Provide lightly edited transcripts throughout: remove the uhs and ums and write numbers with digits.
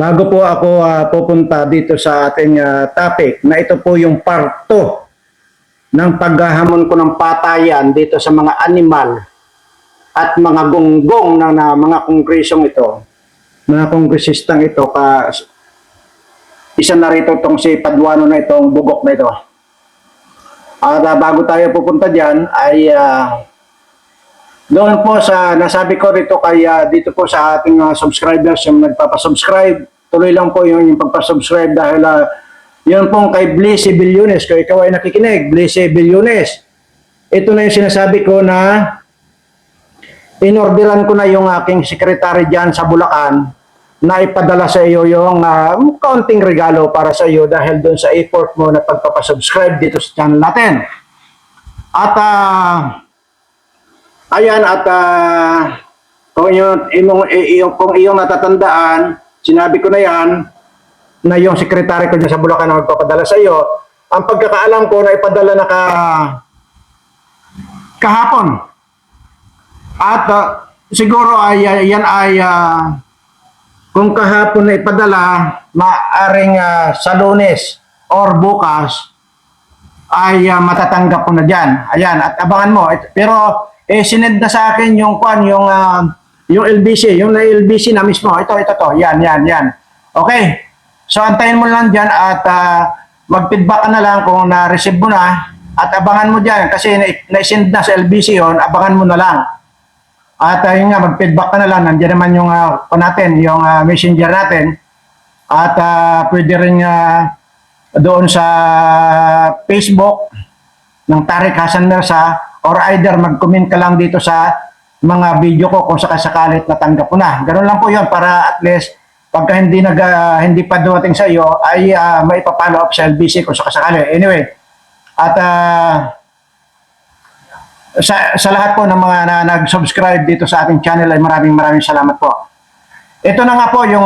Bago po ako pupunta dito sa ating topic na ito po yung part 2 ng paghahamon ko ng patayan dito sa mga animal at mga gonggong ng mga kongresong ito, mga kongresistang ito, isa na rito itong si Paduano na itong bugok na ito. At bago tayo pupunta dyan ay doon po sa nasabi ko rito dito po sa ating subscribers yung nagpapasubscribe, tuloy lang po yung pagpasubscribe dahil yun pong kay Blessy Bilyones, kung ikaw ay nakikinig, Blessy Bilyones, ito na yung sinasabi ko na inorderan ko na yung aking sekretary dyan sa Bulacan na ipadala sa iyo yung kaunting regalo para sa iyo dahil doon sa effort mo na pagpapasubscribe dito sa channel natin. At ayan, at kung iyong natatandaan, sinabi ko na yan, na yung sekretary ko dyan sa Bulacan na magpapadala sa iyo, ang pagkakaalam ko na ipadala na kahapon. At siguro ay yan ay kung kahapon na ipadala, maaring sa Lunes or bukas ay matatanggap ko na dyan. Ayan, at abangan mo. Pero sinend na sa akin yung LBC, yung LBC na mismo. Ito to. Yan. Okay. So antayin mo lang dyan at mag-feedback ka na lang kung na-receive mo na at abangan mo dyan kasi na-send na sa LBC yon, abangan mo na lang. At yun nga, mag-feedback ka na lang. Nandiyan naman yung natin, yung messenger natin. At pwede rin doon sa Facebook ng Tareq Hassan Mirza or either mag-comment ka lang dito sa mga video ko kung sakasakalit natanggap ko na. Ganun lang po yun para at least pagka hindi pa dumating sa iyo ay maipapollow up sa LBC kung sakasakali. Anyway, at sa lahat po ng mga nag-subscribe dito sa ating channel ay maraming salamat po. Ito na nga po yung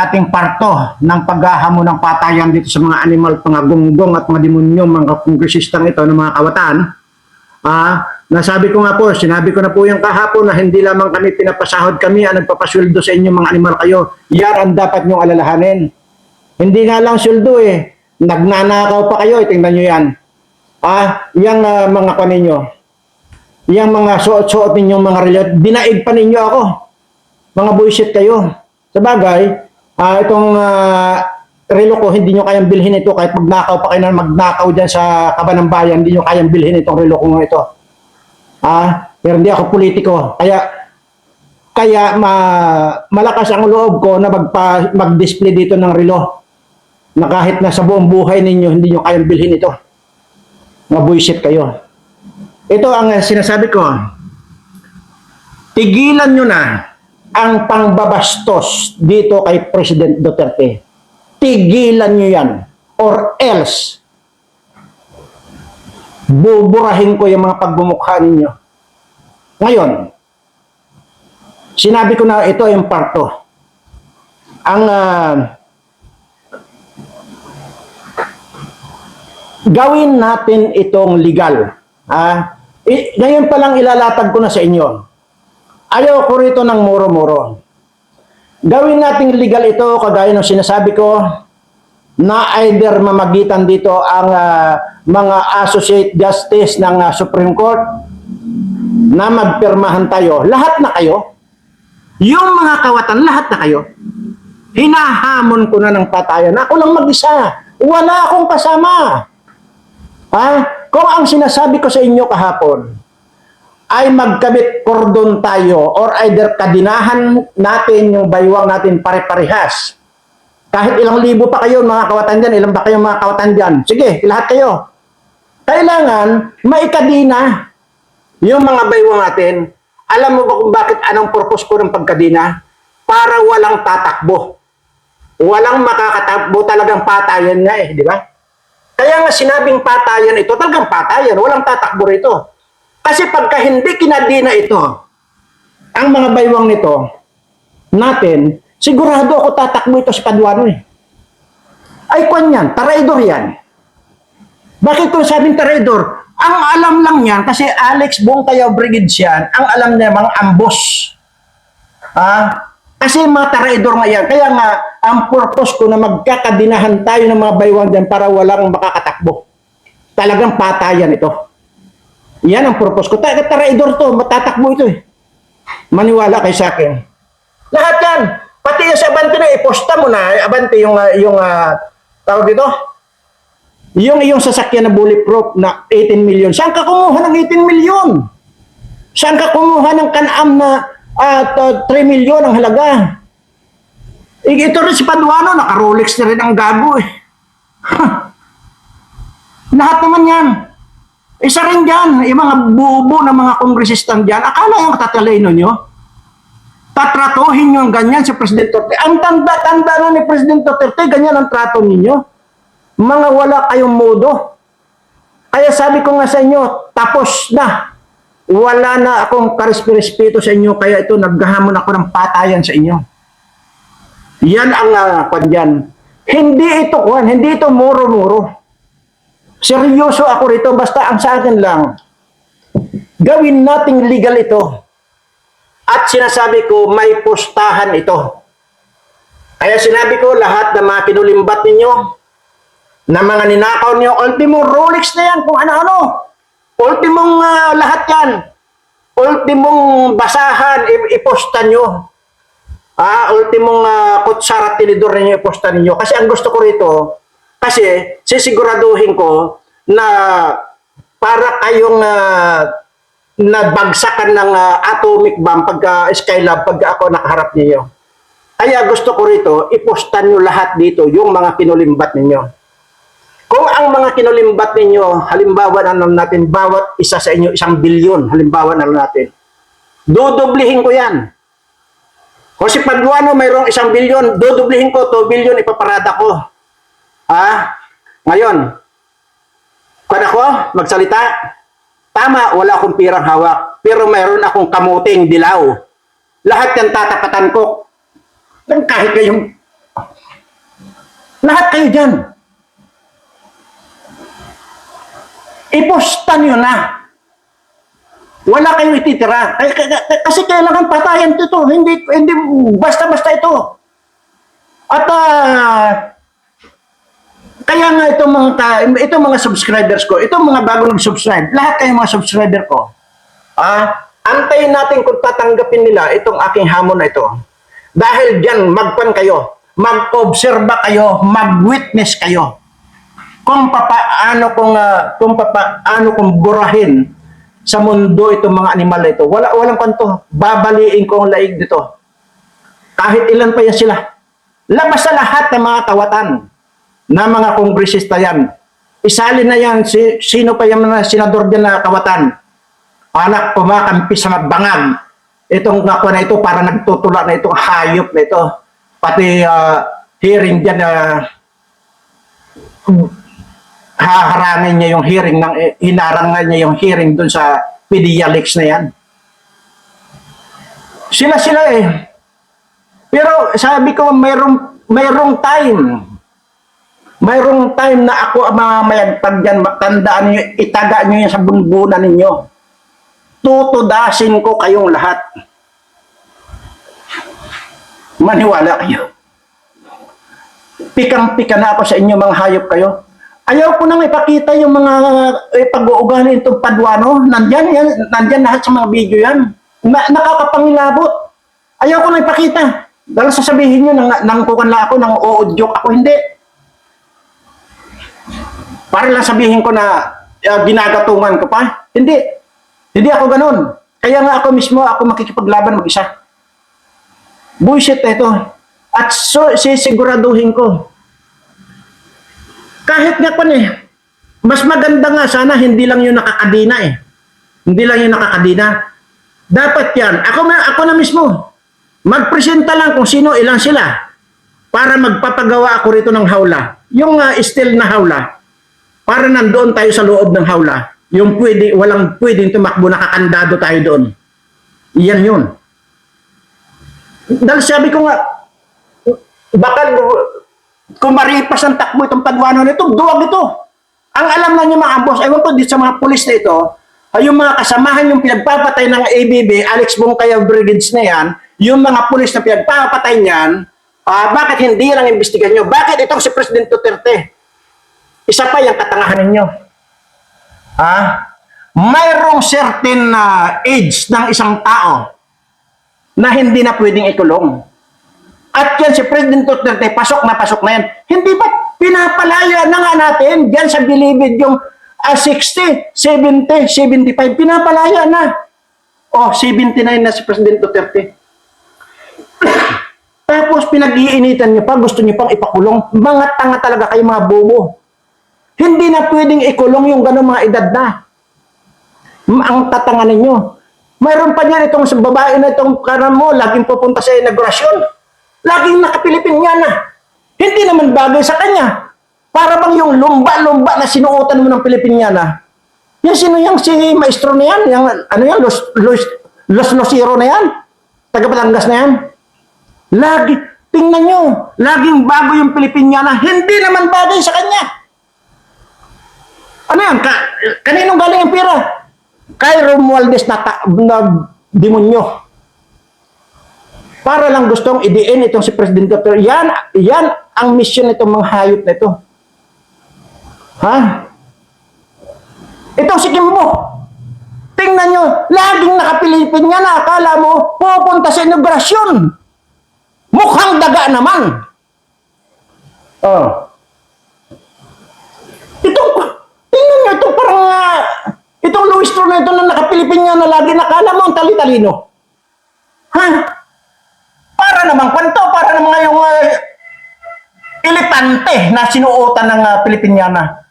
ating parto ng paghahamon ng patayan dito sa mga animal, mga gonggong at mga demonyo, mga kongresistang ito ng mga kawatan. Nasabi ko nga po, sinabi ko na po yung kahapon na hindi lamang kami pinapasahod kami ang nagpapasweldo sa inyo mga animal kayo. Yan ang dapat nyong alalahanin. Hindi nga lang sweldo nagnanakaw pa kayo, tingnan nyo yan. Yung mga kaninyo. Yung mga suot-suot ninyong mga relo, dinaig pa ninyo ako. Mga bullshit kayo. Sa bagay, itong relo ko, hindi nyo kayang bilhin ito kahit magnakaw pa kayo na magnakaw dyan sa Kaban ng Bayan, hindi nyo kayang bilhin itong relo ko ito. Pero hindi ako politiko. Kaya malakas ang loob ko na mag-display dito ng relo na kahit na sa buong buhay ninyo, hindi nyo kayang bilhin ito. Mga bullshit kayo. Ito ang sinasabi ko. Tigilan nyo na ang pangbabastos dito kay President Duterte. Tigilan nyo yan. Or else, buburahin ko yung mga pagbumukha ninyo. Ngayon, sinabi ko na ito yung parto. Ang gawin natin itong legal. Ngayon pa lang ilalatag ko na sa inyo. Ayaw ko rito ng muro-muro. Gawin nating legal ito kagaya ng sinasabi ko na either mamagitan dito ang mga associate justice ng Supreme Court na magpirmahan tayo. Lahat na kayo. Yung mga kawatan, lahat na kayo. Hinahamon ko na ng patayan. Ako lang mag-isa. Wala akong kasama. Kung ang sinasabi ko sa inyo kahapon ay magkabit kordon tayo or either kadinahan natin yung baywang natin pare-parehas. Kahit ilang libo pa kayo mga kawatan dyan, ilang ba kayo mga kawatan dyan? Sige, lahat kayo. Kailangan maikadina yung mga baywang natin. Alam mo ba kung bakit anong purpose ko ng pagkadina? Para walang tatakbo. Walang makakatakbo, talagang patayan nga di ba? Kaya nga sinabing patayan ito, talagang patayan, walang tatakbo rito. Kasi pagka hindi kinadina ito, ang mga baywang nito, natin, sigurado ako tatakbo ito si Paduano Ay kwan yan, traidor yan. Bakit kung sabing traidor? Ang alam lang yan, kasi Alex Bongkayaw Brigades yan, ang alam niya mga ambos. Kasi mga traidor nga yan. Kaya nga, ang purpose ko na magkakadinahan tayo ng mga baywang dyan para walang makakatakbo. Talagang patayan ito. Yan ang purpose ko. Traidor to, matatakbo ito eh. Maniwala kay sa akin. Lahat yan. Pati yung sa Abante na, iposta mo na. Abante tawag dito? Yung sasakyan na bulletproof na 18 million. Saan ka kumuha ng 18 million? Saan ka kumuha ng Can-Am na 3 million ang halaga? Ito rin si Paduano, naka-Rolex na rin ang gago eh. Lahat naman yan. Isa rin dyan, yung mga bubo ng mga kongresistan dyan, akala yung tatalino nyo? Tatratuhin nyo ang ganyan si President Duterte. Ang tanda-tanda na ni President Duterte, ganyan ang trato ninyo. Mga wala kayong modo. Kaya sabi ko nga sa inyo, tapos na. Wala na akong karespeto sa inyo, kaya ito, naghahamon ako ng patayan sa inyo. Yan ang dyan. Hindi ito muro-muro. Seryoso ako rito, basta ang sa akin lang, gawin nating legal ito. At sinasabi ko, may pustahan ito. Kaya sinabi ko, lahat ng mga kinulimbat ninyo, na mga ninakaw niyo, ultimo Rolex na yan, kung ano-ano. Ultimong lahat yan. Ultimong basahan, iposta nyo. Ultimong kutsara tinidor ninyo, iposta ninyo. Kasi ang gusto ko rito, kasi sisiguraduhin ko na para kayong nabagsakan ng atomic bomb pagka Skylab, pagka ako nakaharap niyo. Kaya gusto ko rito, iposta nyo lahat dito, yung mga kinulimbat ninyo. Kung ang mga kinulimbat ninyo, halimbawa na natin, bawat isa sa inyo, 1 bilyon, halimbawa na natin, dudublihin ko yan. Kung si Paduano mayroong 1 bilyon, dudublihin ko, 2 bilyon, ipaparada ko. Ngayon, kung ako, magsalita, tama, wala akong pirang hawak, pero mayroon akong kamuting dilaw. Lahat yan tatapatan ko. Kahit kayong, lahat kayo dyan. Iposta nyo na. Wala kayong ititira. Kasi kailangan patayan ito. Hindi basta-basta ito. At kaya nga itong mga subscribers ko, itong mga bago nag-subscribe, lahat kayong mga subscriber ko, antayin natin kung tatanggapin nila itong aking hamon na ito. Dahil dyan, magpan kayo, mag-obserba kayo, mag-witness kayo. Kung papaano kung burahin sa mundo itong mga animal na ito. Walang kanto. Babaliin ko ang laig dito. Kahit ilan pa yan sila. Labas sa lahat ng mga kawatan na mga kongresista yan. Isalin na yan, sino pa yung mga senador dyan na kawatan. Anak, kumakampi sa bangag. Itong ako na ito, para nagtutula na itong hayop na ito. Pati hearing dyan na haharangin niya yung hearing, hinarangan niya yung hearing dun sa PDIALEX na yan. Sila eh. Pero sabi ko, mayroong time. Mayroong time na ako mamayagpag dyan, tandaan niyo, itaga niyo yan sa bunbunan ninyo. Tutudasin ko kayong lahat. Maniwala kayo. Pikang-pika na ako sa inyo, mga hayop kayo. Ayaw ko nang ipakita yung mga pag-uugali itong Paduano. Nandyan lahat sa mga video yan. Nakakapangilabot. Ayaw ko nang ipakita. Dahil sasabihin nyo, nang kukanla ako, nang o-joke ako, hindi. Para lang sabihin ko na ginagatungan ko pa. Hindi. Hindi ako ganun. Kaya nga ako mismo, ako makikipaglaban mag-isa. Bullshit ito. At sisiguraduhin ko. Kahit nga mas maganda nga sana hindi lang yung nakakadina eh. Hindi lang yung nakakadina. Dapat yan. Ako na mismo. Magpresenta lang kung sino, ilang sila. Para magpapagawa ako rito ng hawla. Yung steel na hawla. Para nandoon tayo sa loob ng hawla. Yung walang pwedeng tumakbo, nakakandado tayo doon. Iyan yun. Dahil sabi ko nga, baka kung maripas ang takbo itong Paduano nito, duwag ito. Ang alam lang niya mga boss, ewan ko dito sa mga pulis na ito, ay yung mga kasamahan yung pinagpapatay ng ABB, Alex Bongkaya Brigades na yan, yung mga pulis na pinagpapatay niyan, bakit hindi lang imbestigan nyo? Bakit itong si President Duterte? Isa pa yung katangahan ninyo. Mayroong certain age ng isang tao na hindi na pwedeng ikulong. At yan si President Duterte, pasok na yan. Hindi ba pinapalaya na nga natin dyan sa bilibid yung 60, 70, 75, pinapalaya na. 79 na si President Duterte. Tapos pinag-iinitan niyo pa, gusto niyo pang ipakulong. Mga tanga talaga kayo, mga bobo. Hindi na pwedeng ikulong yung gano'ng mga edad na. Ang tatanga ninyo. Mayroon pa niyan itong babae na itong karan mo, laging pupunta sa inaugurasyon. Laging nakapilipinyana. Hindi naman bagay sa kanya. Para bang yung lumba-lumba na sinuotan mo ng Pilipinyana. Yan sino yung si maestro na yan? Yung, ano yan? Los Losiro na yan? Taga Batangas na yan? Lagi, tingnan nyo, laging bago yung Pilipinyana. Hindi naman bagay sa kanya. Ano yan? Kaninong galing ang pera? Kay Romualdez na demonyo. Para lang gustong idiin itong si President Duterte. Yan ang mission nitong mga hayop na ito. Itong si Kimbo. Tingnan nyo, laging nakapilipin niya na akala mo pupunta sa inaugurasyon. Mukhang daga naman. Tingnan nyo, itong parang itong Louis Tro na ito na nakapilipin niya na lagi nakala mo ang tali-talino. Para namang kwento, para namang yung elepante na sinuotan ng Pilipinyana.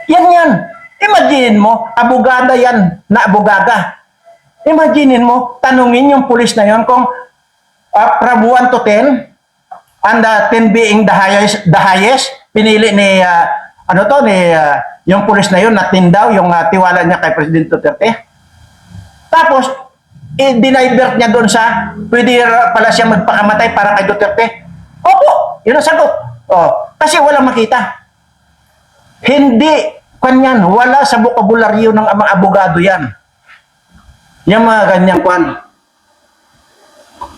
Yan. Imaginin mo, abogada yan na abogada. Imaginin mo, tanungin yung pulis na yon kung from 1 to 10, and 10 being the highest, pinili ni, yung pulis na yon na 10 daw, yung tiwala niya kay President Duterte. Tapos, dinivert niya doon sa, pwede pala siya magpakamatay para kay Duterte. Opo, yun ang sagot. Kasi walang makita. Hindi, kanyan, wala sa bokabularyo ng mga abogado yan. Yung mga ganyang kwan.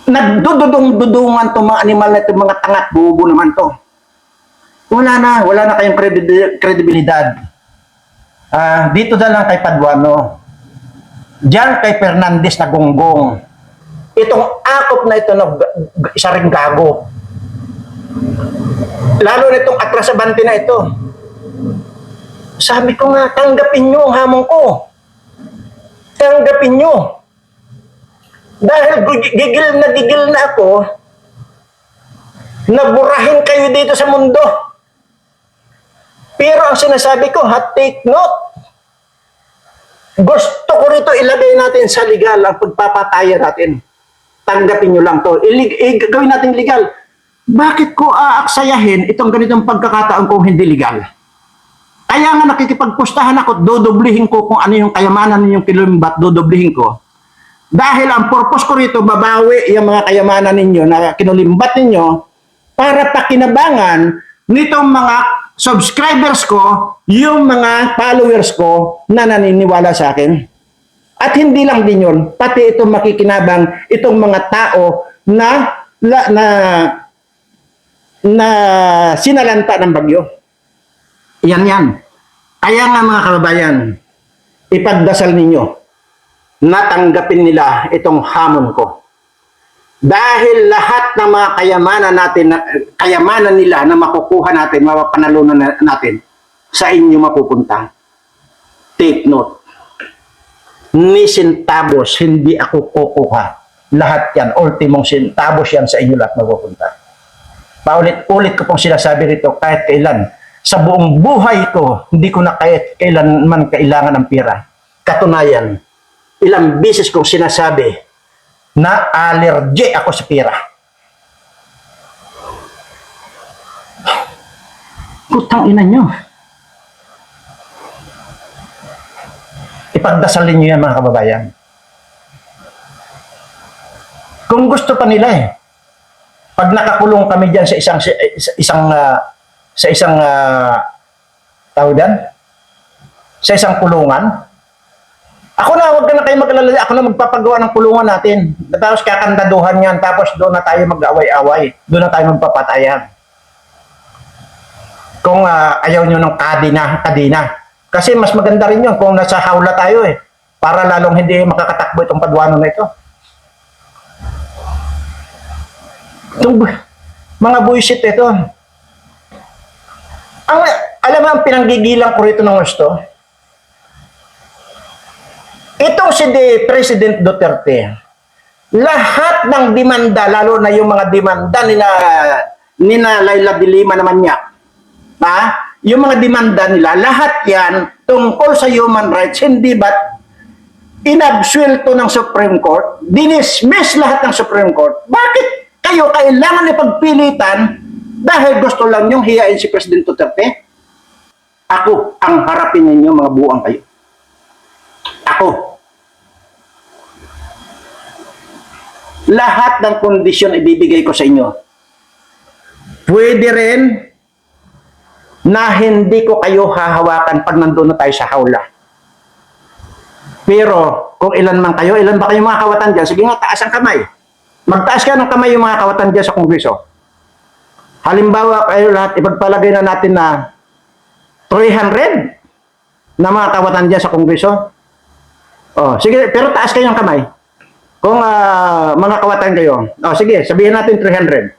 Nagdududung-dudungan to mga animal na ito, mga tangat, bubo naman to. Wala na kayong kredibilidad. Dito na lang kay Paduano. Diyan kay Fernandez na gonggong. Itong akop na ito, isa ring gago. Lalo na itong Atrasabante na ito. Sabi ko nga, tanggapin nyo ang hamon ko. Tanggapin nyo. Dahil gigil na ako, naburahin kayo dito sa mundo. Pero ang sinasabi ko, take note. Gusto ko rito ilagay natin sa legal ang pagpapataya natin. Tanggapin nyo lang to. Gawin natin legal. Bakit ko aaksayahin itong ganitong pagkakataon kung hindi legal? Kaya nga nakikipagpustahan ako, dodoblihin ko kung ano yung kayamanan ninyong kilimbat, dodoblihin ko. Dahil ang purpose ko rito, babawi yung mga kayamanan ninyo na kinulimbat ninyo para pakinabangan nitong mga subscribers ko, yung mga followers ko na naniniwala sa akin. At hindi lang din yun, pati itong makikinabang itong mga tao na sinalanta ng bagyo. Yan. Kaya nga mga kababayan, ipagdasal ninyo, natanggapin nila itong hamon ko. Dahil lahat ng mga kayamanan nila na makukuha natin, mapapanalunan natin, sa inyo mapupunta. Take note. Ni centavos, hindi ako kukuha. Lahat yan, ultimong centavos yan sa inyo lahat mapupunta. Paulit-ulit ko pong sinasabi rito kahit kailan. Sa buong buhay ko, hindi ko na kahit kailanman kailangan ng pera. Katunayan, ilang beses kong sinasabi na allergy ako sa pera. Putang ina nyo. Ipagdasalin nyo yan mga kababayan. Kung gusto pa nila pag nakakulong kami dyan sa isang kulungan, Ako na, wag na kayo mag-alala. Ako na magpapagawa ng kulungan natin. Tapos kakandaduhan yan. Tapos doon na tayo mag-away-away. Doon na tayo magpapatayan. Kung ayaw nyo ng kadina. Kasi mas maganda rin yun kung nasa hawla tayo eh. Para lalong hindi makakatakbo itong Paduano na ito. Itong mga buisit ito. Alam mo ang pinanggigilang ko rito ng gusto? Itong si President Duterte, lahat ng demanda, lalo na yung mga demanda nina Laila de Lima naman niya, yung mga demanda nila, lahat yan tungkol sa human rights, hindi ba't inabsuelto ng Supreme Court, dinismiss lahat ng Supreme Court. Bakit kayo kailangan ipagpilitan dahil gusto lang niyong hiyain si President Duterte? Ako ang harapin ninyo, mga buang kayo. Ako. Lahat ng kondisyon ibibigay ko sa inyo. Pwede rin na hindi ko kayo hahawakan pag nandun na tayo sa hawla. Pero kung ilan man kayo, ilan ba kayo mga kawatan dyan? Sige nga, taas ang kamay. Magtaas ka ng kamay yung mga kawatan dyan sa Kongreso. Halimbawa kayo lahat, ipagpalagay na natin na 300 na mga kawatan dyan sa Kongreso. Oh, sige, pero taas kayo ng kamay. Kung mga kawatan kayo, sige, sabihin natin 300.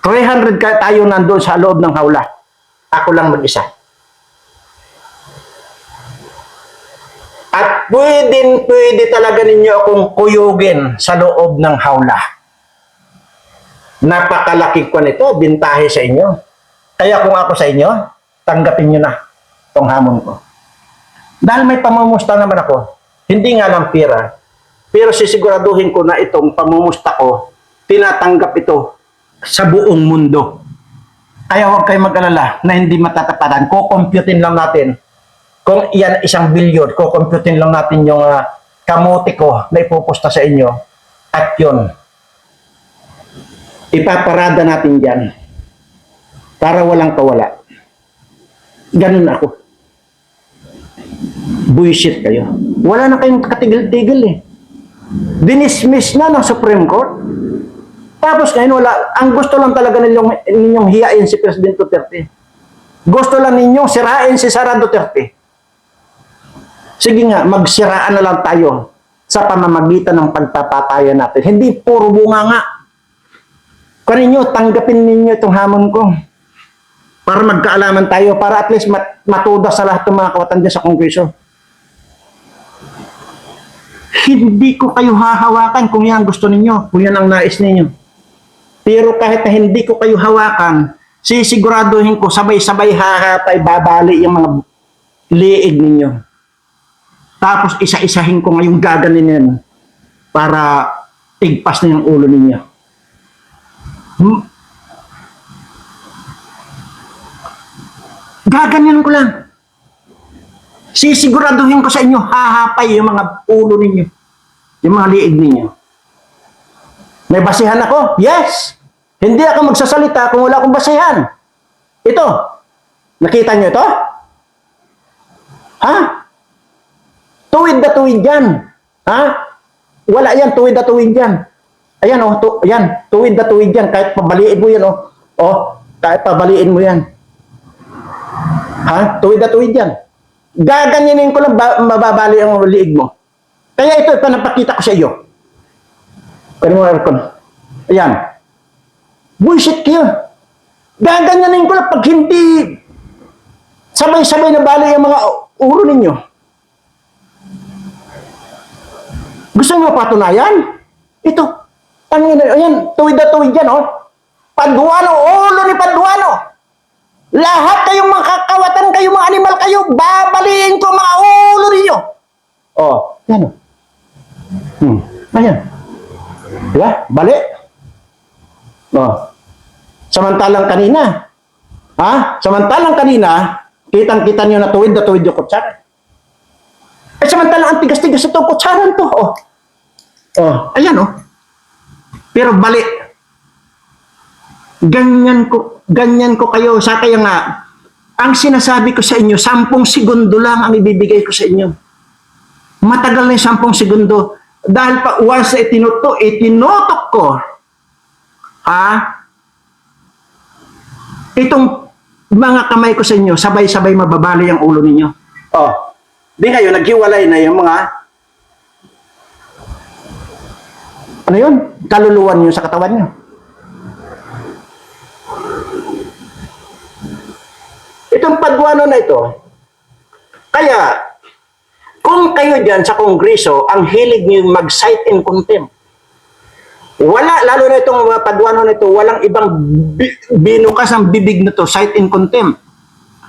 300 tayo nandun sa loob ng hawla. Ako lang mag-isa. At pwede talaga ninyo akong kuyugin sa loob ng hawla. Napakalaki ko nito, bintahe sa inyo. Kaya kung ako sa inyo, tanggapin nyo na itong hamon ko. Dahil may pamumusta naman ako, hindi nga lang pera, pero sisiguraduhin ko na itong pamumusta ko, tinatanggap ito sa buong mundo. Kaya huwag kayo mag-alala na hindi matatapatan. Kukomputin lang natin. Kung iyan 1 bilyon, kukomputin lang natin yung kamuti ko na ipupusta sa inyo. At yun, ipaparada natin dyan para walang kawala. Ganun ako. Bullshit kayo. Wala na kayong katigil-tigil eh. Dinismiss na ng Supreme Court. Tapos ngayon wala. Ang gusto lang talaga ninyong hiyain si President Duterte. Gusto lang ninyong sirain si Sara Duterte. Sige nga, magsiraan na lang tayo sa pamamagitan ng pagpapatayan natin. Hindi puro bunga nga. Kung ninyo, tanggapin ninyo itong hamon ko. Para magkaalaman tayo, para at least matudas sa lahat ng mga kawatan dyan sa Kongreso. Hindi ko kayo hahawakan kung yan gusto ninyo, kung yan ang nais ninyo. Pero kahit na hindi ko kayo hawakan, sisiguraduhin ko sabay-sabay hahatay, babali yung mga liig ninyo. Tapos isa-isahin ko ngayong gaganin yan para tigpas na yung ulo ninyo. Gaganyan ko lang. Sisiguraduhin ko sa inyo, hahapay yung mga ulo ninyo. Yung mga liig ninyo. May basihan ako? Yes! Hindi ako magsasalita kung wala akong basihan. Ito. Nakita nyo ito? Ha? Tuwid na tuwid yan. Ha? Wala yan, tuwid na tuwid yan. Ayan yan, tuwid na tuwid yan. Kahit pabaliin mo yan kahit pabaliin mo yan. Ha? Tuwid na tuwid yan. Gaganyanin ko lang mababali ang liig mo. Kaya ito, napakita ko sa iyo. Pwede mo aircon. Ayan. Bullshit kayo. Gaganyanin ko lang pag hindi sabay-sabay na bali ang mga ulo ninyo. Gusto nyo patunayan? Ito. Ayan, tuwid na tuwid yan, Paduano, ulo ni Paduano. Lahat kayong mga kakawatan, kayong mga animal kayo, babaliin ko mga ulo ninyo. Yan Ayan. Diba? Bali. Samantalang kanina, kitang-kita nyo na tuwid yung kutsara. Samantalang ang tigas-tigas itong kutsaran to. Ayan Pero bali. Ganyan ko kayo. Sa kaya nga, ang sinasabi ko sa inyo, 10 segundo lang ang ibibigay ko sa inyo. Matagal na yung 10 segundo. Dahil pa once na itinutok ko, itong mga kamay ko sa inyo, sabay-sabay mababali ang ulo ninyo. Oh, di kayo, naghiwalay na yung mga, ano yun? Kaluluwan nyo sa katawan nyo. Itong Paduano na ito, kaya, kung kayo dyan sa Kongreso, ang hilig nyo mag-cite in contempt, wala, lalo na itong mga Paduano na ito, walang ibang binukas ang bibig na to, cite in contempt.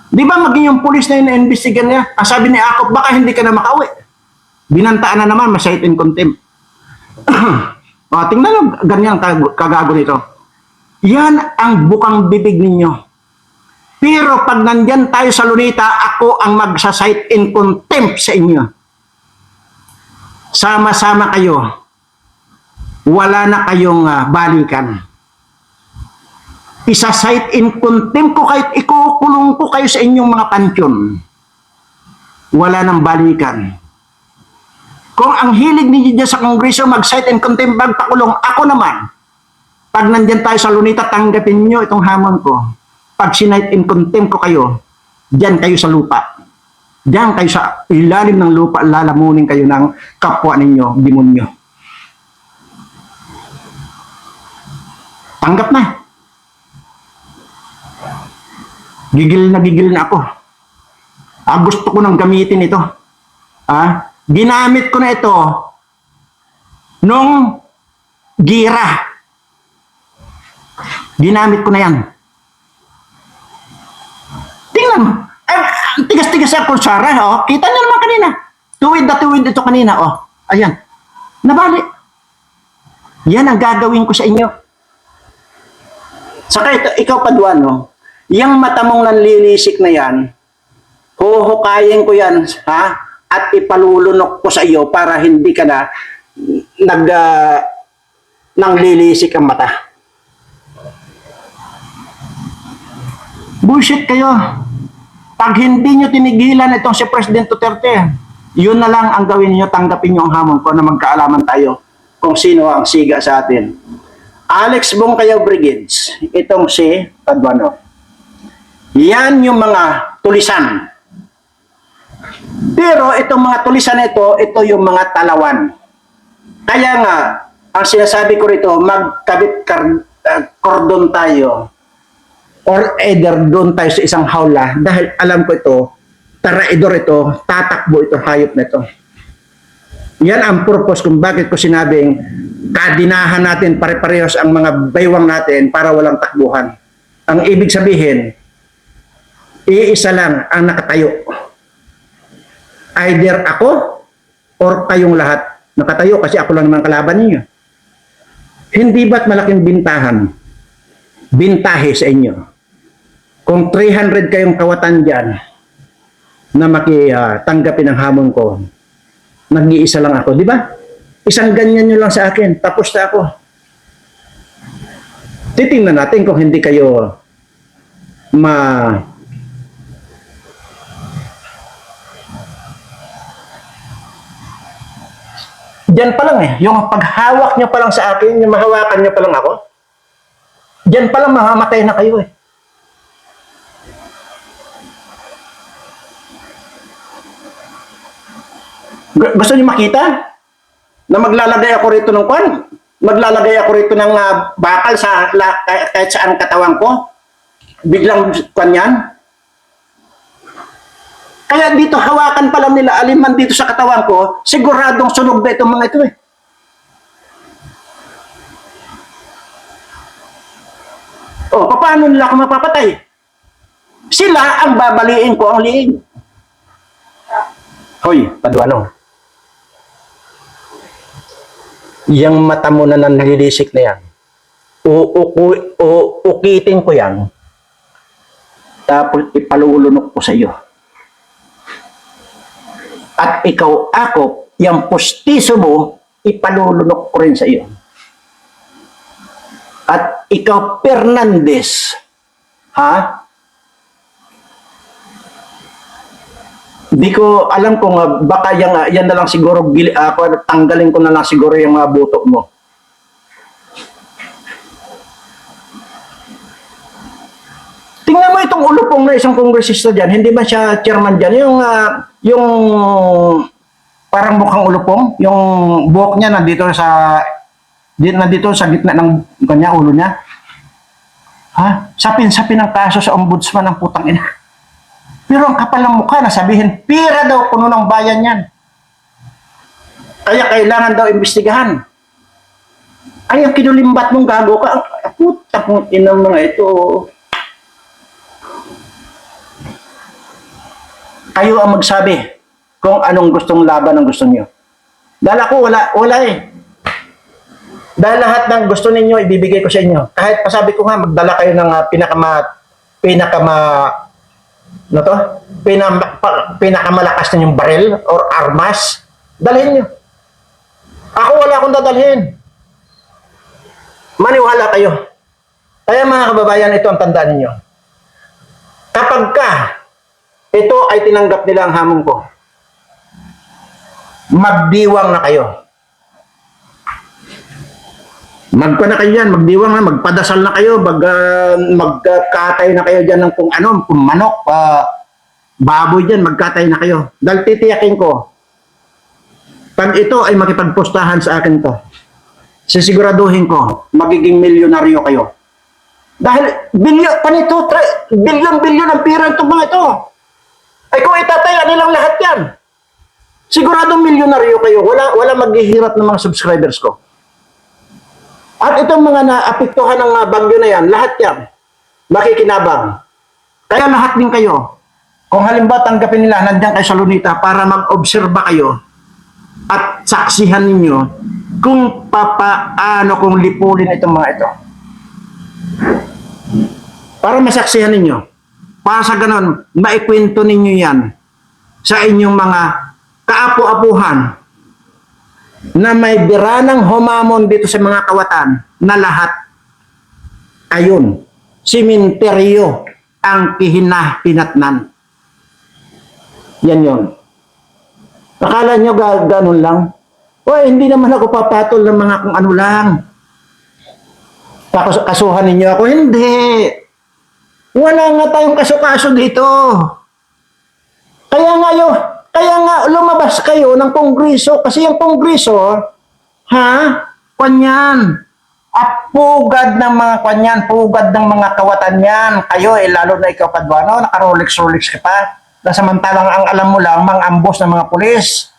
Di ba maging yung pulis na yun na-investigan niya? Ang sabi ni Akop, baka hindi ka na makauwi. Binantaan na naman, ma-cite in contempt. Tingnan nyo, ganyan kagago nito. Yan ang bukang bibig ninyo. Pero pag nandyan tayo sa Lunita, ako ang magsa-cite in contempt sa inyo. Sama-sama kayo. Wala na kayong balikan. Isa-cite in contempt ko kahit ikukulong ko kayo sa inyong mga pansyon. Wala nang balikan. Kung ang hilig ninyo dyan sa Kongreso mag-cite in contempt, magpakulong, ako naman. Pag nandyan tayo sa Lunita, tanggapin nyo itong hamon ko. Pag sinite in contempt ko kayo, dyan kayo sa lupa. Dyan kayo sa ilalim ng lupa, lalamunin kayo ng kapwa ninyo, demonyo. Tanggap na. Gigil na ako. Gusto ko nang gamitin ito. Ginamit ko na ito nung gira. Ginamit ko na yan. Tingnan mo. Tigas-tigas ako, Sarah. Kita niyo naman kanina. Tuwid ito kanina. Ayan. Nabali. Yan ang gagawin ko sa inyo. Saka ikaw, Paduano, yung mata mong nanlilisik na yan, huhukayin ko yan, at ipalulunok ko sa iyo para hindi ka na nanglilisik ang mata. Bullshit kayo. Pag hindi nyo tinigilan itong si President Duterte, yun na lang ang gawin niyo, tanggapin nyo ang hamon ko na magkaalaman tayo kung sino ang siga sa atin. Alex Bongkayaw Brigades, itong si Paduano. Yan yung mga tulisan. Pero itong mga tulisan ito yung mga talawan. Kaya nga, ang sinasabi ko rito, magkabit kordon tayo or either doon tayo sa isang hawla dahil alam ko ito, taraidor ito, tatakbo ito, hayop na ito. Yan ang purpose kung bakit ko sinabing kadinahan natin pare-parehas ang mga baywang natin para walang takbuhan. Ang ibig sabihin, iisa lang ang nakatayo. Either ako or kayong lahat nakatayo kasi ako lang naman kalaban ninyo. Hindi ba't malaking bintahe sa inyo? Kung 300 kayong kawatan dyan na makitanggapin ang hamon ko, nag-iisa lang ako, di ba? Isang ganyan nyo lang sa akin, tapos na ako. Titingnan natin kung hindi kayo Diyan pa lang yung paghawak nyo pa lang sa akin, yung mahawakan nyo pa lang ako, diyan pa lang mamamatay na kayo . Gusto niyo makita na maglalagay ako rito ng kwan? Maglalagay ako rito ng bakal sa kahit saan katawan ko? Biglang kwan yan? Kaya dito hawakan pa lang nila aliman dito sa katawan ko, siguradong sunog na itong mga ito . Paano nila ako mapapatay? Sila ang babaliin ko ang liig. Hoy, Paduano. Yang mata mo na nanlilisik na yan, ukitin ko yan, tapos ipalulunok ko sa iyo. At ikaw, ako, yung pustiso mo, ipalulunok ko rin sa iyo. At ikaw, Fernandez, Hindi ko alam kung baka yan na lang siguro, tanggalin ko na lang siguro yung mga buto mo. Tingnan mo itong ulupong na isang kongresista dyan, hindi ba siya chairman dyan? Yung parang mukhang ulupong, yung buhok niya nandito sa gitna ng kanya, ulo niya. Ha? Sapin-sapin ang kaso sa ombudsman ng putang ina. Pero ang kapal ng mukha na sabihin, pira daw puno ng bayan yan. Kaya kailangan daw imbestigahan. Ay, ang kinulimbat mong gago ka, putang ina mga ito. Kayo ang magsabi kung anong gustong laban ang gusto niyo. Dahil ako, wala eh. Dahil lahat ng gusto ninyo, ibibigay ko sa inyo. Kahit pasabi ko nga, magdala kayo ng pinakamalakas na yung baril or armas, dalhin nyo. Ako wala akong dadalhin. Maniwala kayo. Kaya mga kababayan, ito ang tandaan ninyo. Kapag ito ay tinanggap nila ang hamon ko, magdiwang na kayo. Magpa na kayo dyan, magdiwang na, magpadasal na kayo, magkatay na kayo dyan ng kung manok, baboy dyan, magkatay na kayo. Dahil titiyakin ko, pag ito ay makipagpostahan sa akin to, sisiguraduhin ko, magiging milyonaryo kayo. Dahil bilyon ang pira itong mga ito. Ay kung itataya nilang lahat yan, siguradong milyonaryo kayo, wala maghihirap ng mga subscribers ko. At itong mga naapektuhan ng bagyo na yan, lahat yan, makikinabang. Kaya lahat din kayo, kung halimbawa tanggapin nila, nandiyan kayo sa Lunita para mag-obserba kayo at saksihan ninyo kung papaano kung lipulin itong mga ito. Para masaksihan ninyo. Para sa ganon, maikwento ninyo yan sa inyong mga kaapu-apuhan na may biranang humamon dito sa mga kawatan na lahat ayun, simenteryo ang pinatnan. Yan yun. Akala nyo ganun lang? Hindi naman ako papatol ng mga kung ano lang. Kasuhan ninyo ako? Hindi. Wala nga tayong kaso-kaso dito. Kaya nga lumabas kayo ng kongreso kasi yung kongreso, kanyan, pugad ng mga kanyan, pugad ng mga kawatan yan. Kayo lalo na ikaw Paduano, naka-Rolex ka pa. Na samantalang ang alam mo lang, mga ambos ng mga pulis.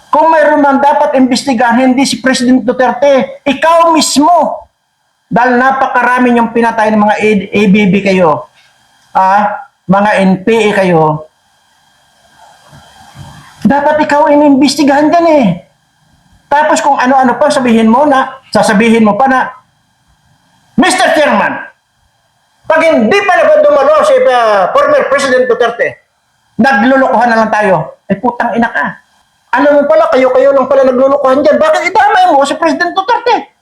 Kung mayroon man dapat imbestigahan, hindi si President Duterte, ikaw mismo. Dahil napakarami yung pinatay ng mga ABB kayo, mga NPA kayo, dapat ikaw inimbestigahan dyan eh. Tapos kung ano-ano pa sasabihin mo pa na, Mr. Chairman, pag hindi pa dumalo si former President Duterte, naglulukuhan na lang tayo. Putang ina ka. Alam mo pala, kayo lang pala naglulukuhan dyan. Bakit idamay mo si President Duterte?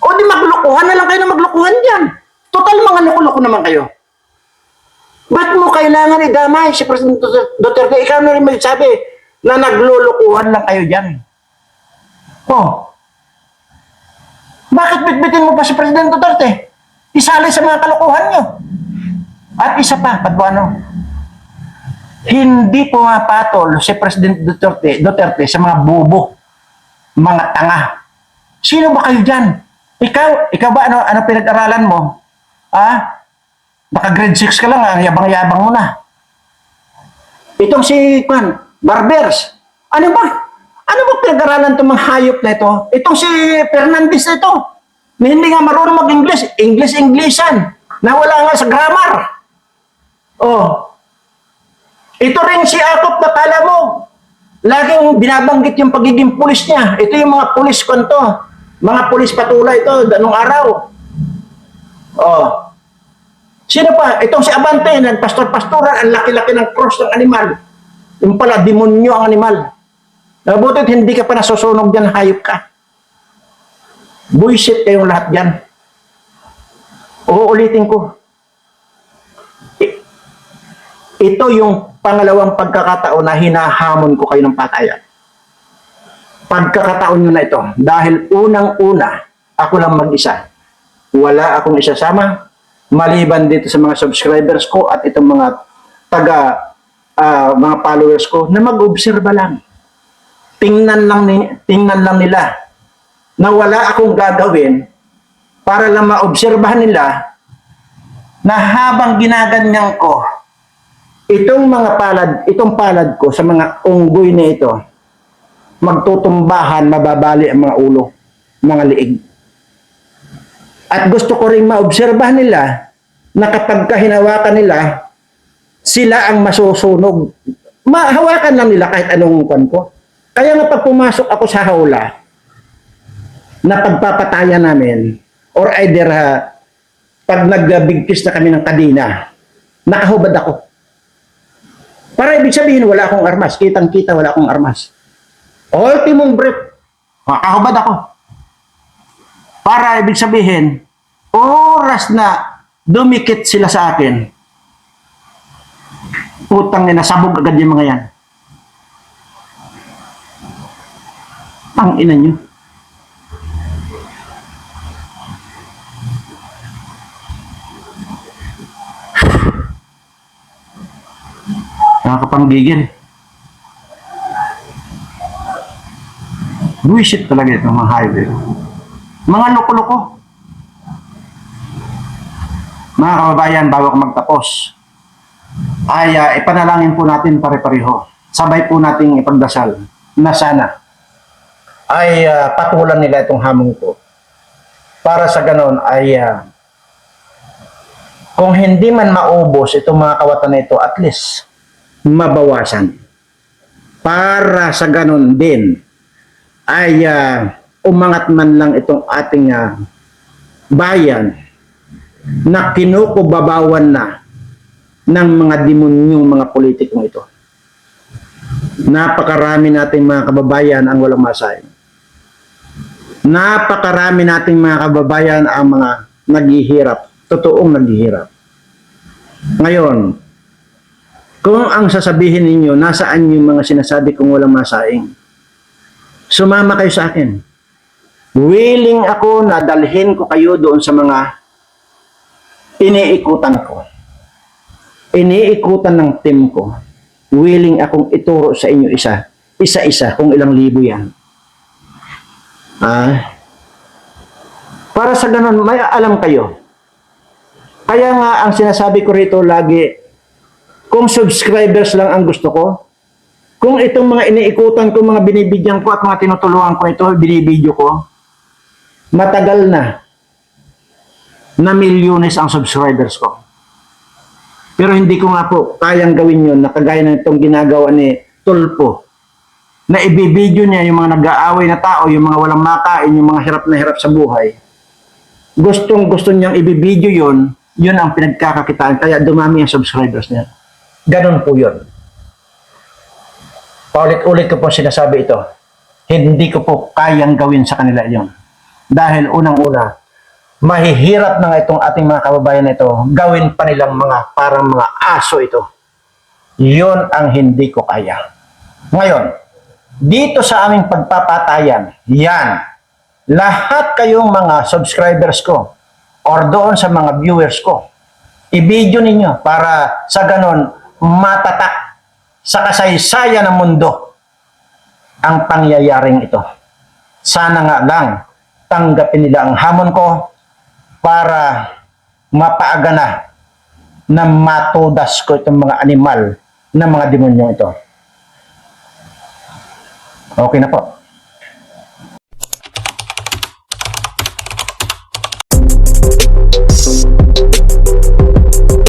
O di maglukuhan na lang kayo na maglukuhan dyan. Total mga loko-loko naman kayo. Ba't mo kailangan idamay si President Duterte? Ikaw na rin magsabi na naglulukuhan lang kayo dyan. Bakit bitbitin mo pa si President Duterte? Isali sa mga kalokohan nyo. At isa pa, Paduano, hindi pumapatol si President Duterte sa mga bobo, mga tanga. Sino ba kayo dyan? Ikaw ba, ano pinag-aralan mo? Baka grade 6 ka lang, ang yabang-yabang mo na. Itong si Barbers, ano ba pinag-aralan itong mga hayop na ito? Itong si Fernandez na ito, na hindi nga marunong mag-English, English-Englishan, na wala nga sa grammar. Ito rin si Akop na kala mo, laging binabanggit yung pagiging pulis niya. Ito yung mga pulis konto. Mga pulis patula ito, danong araw. Sino pa? Itong si Abante, nagpastor-pastoran, ang laki-laki ng cross ng animal. Yung pala, demonyo ang animal. Nabutit, hindi ka pa nasusunog dyan, hayop ka. Buisit kayong lahat dyan. Uulitin ko. Ito yung pangalawang pagkakataon na hinahamon ko kayo ng patayan. Pagkakataon nyo na ito, dahil unang-una, ako lang mag-isa. Wala akong isasama, maliban dito sa mga subscribers ko at itong mga mga followers ko na mag-obserba lang. Tingnan lang nila na wala akong gagawin para lang maobserbahan nila na habang ginaganyan ko itong palad ko sa mga unggoy na ito, magtutumbahan, mababali ang mga ulo, mga liig. At gusto ko rin maobserbahan nila na kapag hinawakan nila, sila ang masusunog. Mahawakan lang nila kahit anong kwan ko. Kaya nga pag pumasok ako sa hawla, na pagpapatayan namin, or either pag nagbigkis na kami ng kadina, nakahubad ako. Para ibig sabihin, wala akong armas. Kitang-kita, wala akong armas. Ultimong brief, makahubad ako. Para ibig sabihin, oras na dumikit sila sa akin, putang ina, sabog agad yung mga yan. Ang ina nyo. Nakakapanggigil. Buisit talaga ito mga highway. Mga loko-loko. Mga kababayan, bago ko magtapos, ay ipanalangin po natin pare-pareho. Sabay po nating ipagdasal na sana ay patulan nila itong hamon ko. Para sa ganon ay kung hindi man maubos itong mga kawatan na ito, at least mabawasan. Para sa ganon din ay umangat man lang itong ating bayan na kinukubabawan na ng mga demonyong mga politikong ito. Napakarami nating mga kababayan ang walang masayang. Napakarami nating mga kababayan ang mga naghihirap, totoong naghihirap. Ngayon, kung ang sasabihin ninyo, nasaan yung mga sinasabi kong walang masaing, sumama kayo sa akin. Willing ako na dalhin ko kayo doon sa mga iniikutan ko. Iniikutan ng team ko. Willing akong ituro sa inyo isa-isa, kung ilang libo yan. Para sa ganun, may alam kayo. Kaya nga, ang sinasabi ko rito lagi, kung subscribers lang ang gusto ko, kung itong mga iniikutan ko, mga binibigyan ko at mga tinutulungan ko ito, binibidyo ko, matagal na milyones ang subscribers ko. Pero hindi ko nga po kayang gawin yun na kagaya ng itong ginagawa ni Tulpo, na ibibidyo niya yung mga nag-aaway na tao, yung mga walang makain, yung mga hirap na hirap sa buhay. Gusto niyang ibibidyo yun ang pinagkakakitaan, kaya dumami ang subscribers niya. Ganon po yun. Paulit-ulit ko po sinasabi ito. Hindi ko po kayang gawin sa kanila yun. Dahil unang-una, mahihirap na nga itong ating mga kababayan na ito, gawin pa nilang mga parang mga aso ito. Yun ang hindi ko kaya. Ngayon, dito sa aming pagpapatayan, yan, lahat kayong mga subscribers ko or doon sa mga viewers ko, i-video ninyo para sa ganon matatak sa kasaysayan ng mundo ang pangyayaring ito. Sana nga lang tanggapin nila ang hamon ko para mapaaga na matudas ko itong mga animal na mga demonyo ito. Okay na po.